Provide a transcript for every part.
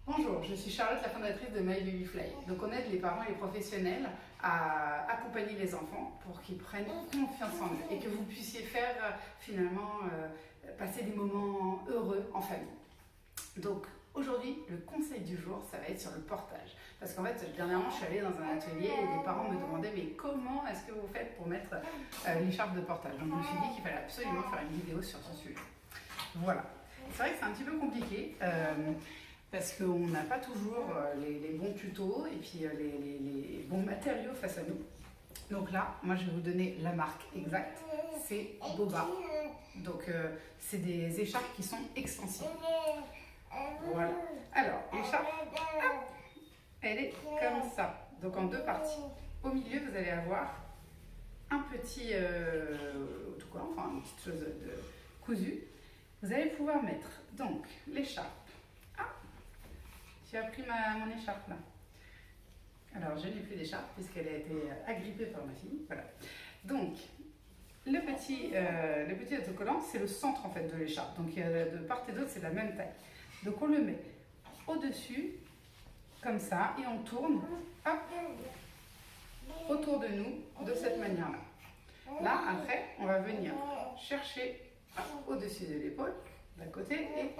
Bonjour, je suis Charlotte, la fondatrice de My Baby Fly. Donc on aide les parents et les professionnels à accompagner les enfants pour qu'ils prennent confiance en eux et que vous puissiez faire finalement passer des moments heureux en famille. Donc aujourd'hui, le conseil du jour, ça va être sur le portage. Parce qu'en fait, dernièrement, je suis allée dans un atelier et des parents me demandaient mais comment est-ce que vous faites pour mettre l'écharpe de portage. Donc je me suis dit qu'il fallait absolument faire une vidéo sur ce sujet. Voilà. C'est vrai que c'est un petit peu compliqué. Parce qu'on n'a pas toujours les bons tutos et puis les bons matériaux face à nous. Donc là, moi je vais vous donner la marque exacte, c'est Boba. Donc c'est des écharpes qui sont extensibles. Voilà. Alors, l'écharpe, elle est comme ça, donc en deux parties. Au milieu, vous allez avoir un petit autocollant, enfin une petite chose de cousu. Vous allez pouvoir mettre donc l'écharpe. J'ai pris mon écharpe là. Alors je n'ai plus d'écharpe puisqu'elle a été agrippée par ma fille. Voilà. Donc le petit autocollant, c'est le centre en fait de l'écharpe. Donc de part et d'autre c'est la même taille. Donc on le met au-dessus comme ça et on tourne hop, autour de nous de cette manière-là. Là après on va venir chercher au-dessus de l'épaule d'un côté et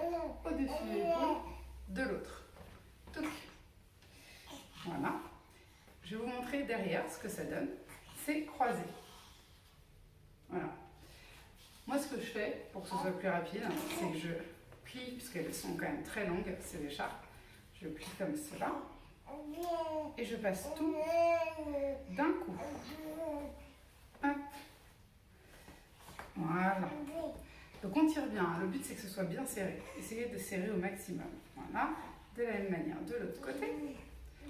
au-dessus de l'épaule de l'autre. Voilà. Je vais vous montrer derrière ce que ça donne. C'est croisé. Voilà. Moi, ce que je fais pour que ce soit plus rapide, c'est que je plie, puisqu'elles sont quand même très longues, ces écharpes. Je plie comme cela. Et je passe tout d'un coup. Hop. Voilà. Donc on tire bien. Le but, c'est que ce soit bien serré. Essayez de serrer au maximum. Voilà. De la même manière, de l'autre côté,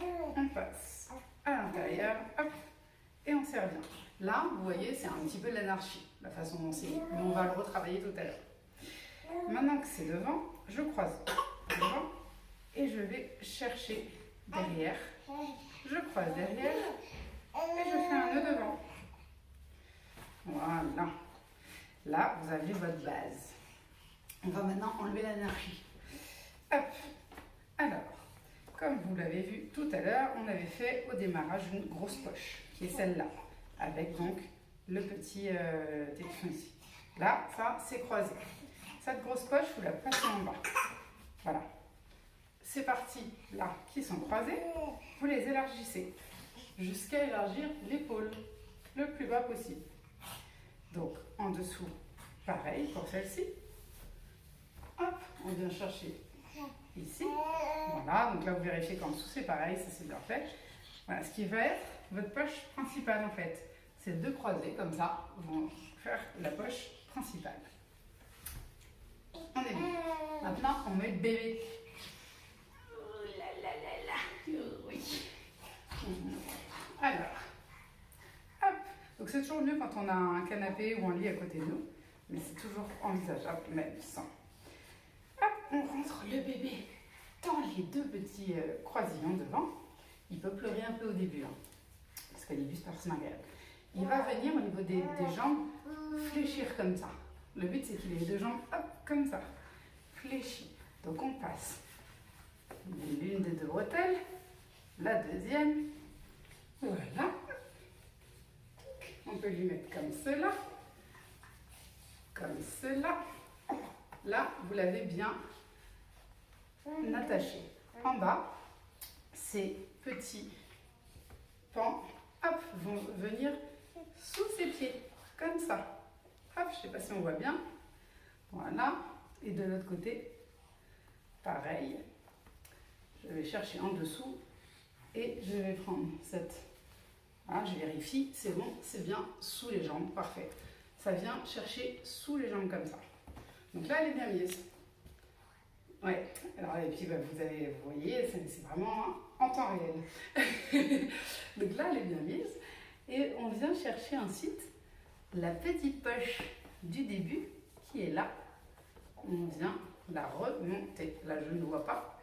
on passe à l'intérieur, hop, et on serre bien. Là, vous voyez, c'est un petit peu de l'anarchie, la façon dont c'est, mais on va le retravailler tout à l'heure. Maintenant que c'est devant, je croise devant, et je vais chercher derrière. Je croise derrière, et je fais un nœud devant. Voilà. Là, vous avez votre base. On va maintenant enlever l'anarchie. Hop. Alors, comme vous l'avez vu tout à l'heure, on avait fait au démarrage une grosse poche, qui est celle-là, avec donc le petit téton ici. Là, ça, c'est croisé. Cette grosse poche, vous la passez en bas. Voilà. Ces parties-là qui sont croisées, vous les élargissez jusqu'à élargir l'épaule le plus bas possible. Donc, en dessous, pareil pour celle-ci. Hop, on vient chercher ici, voilà, donc là vous vérifiez qu'en dessous c'est pareil, ça c'est bien fait. Voilà, ce qui va être votre poche principale en fait, c'est deux croisés comme ça vont faire la poche principale. On est bon. Maintenant on met le bébé. Oh là là là là, oui. Alors, hop, donc c'est toujours mieux quand on a un canapé ou un lit à côté de nous, mais c'est toujours envisageable même sans. Hop, on rentre le bébé dans les deux petits croisillons devant. Il peut pleurer un peu au début, hein, parce qu'au début c'est pas forcément agréable. Il va venir au niveau des jambes fléchir comme ça. Le but c'est qu'il ait les deux jambes hop, comme ça, fléchies. Donc on passe l'une des deux bretelles, la deuxième, voilà. On peut lui mettre comme cela, comme cela. Là, vous l'avez bien attaché. En bas, ces petits pans hop, vont venir sous ses pieds, comme ça. Hop, je ne sais pas si on voit bien. Voilà. Et de l'autre côté, pareil. Je vais chercher en dessous et je vais prendre cette... Voilà, je vérifie, c'est bon, c'est bien sous les jambes, parfait. Ça vient chercher sous les jambes comme ça. Donc là, elle est bien mise. Ouais, alors et puis vous voyez, c'est vraiment en temps réel. Donc là, elle est bien mise. Et on vient chercher ensuite la petite poche du début qui est là. On vient la remonter. Là, je ne vois pas.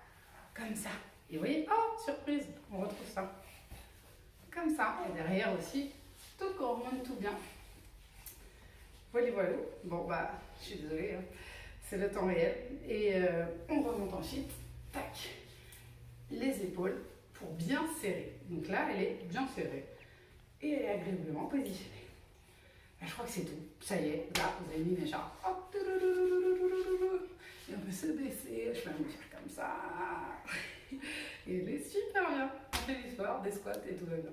Comme ça. Et vous voyez, oh, surprise, on retrouve ça. Comme ça. Et derrière aussi, tout qu'on remonte tout bien. Voilà, voilà. Bon, bah, je suis désolée, hein. C'est le temps réel. Et on remonte ensuite. Tac. les épaules pour bien serrer. Donc là, elle est bien serrée et elle est agréablement positionnée. Je crois que c'est tout. Ça y est, là, vous avez mis mes jambes. Hop, et on peut se baisser. Je vais me faire comme ça. Et elle est super bien. On fait du sport, des squats et tout va bien.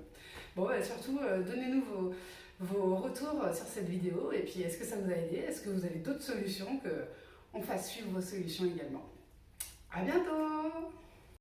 Bon, et surtout, donnez-nous vos retours sur cette vidéo. Et puis, est-ce que ça vous a aidé? Est-ce que vous avez d'autres solutions, qu'on fasse suivre vos solutions également? À bientôt!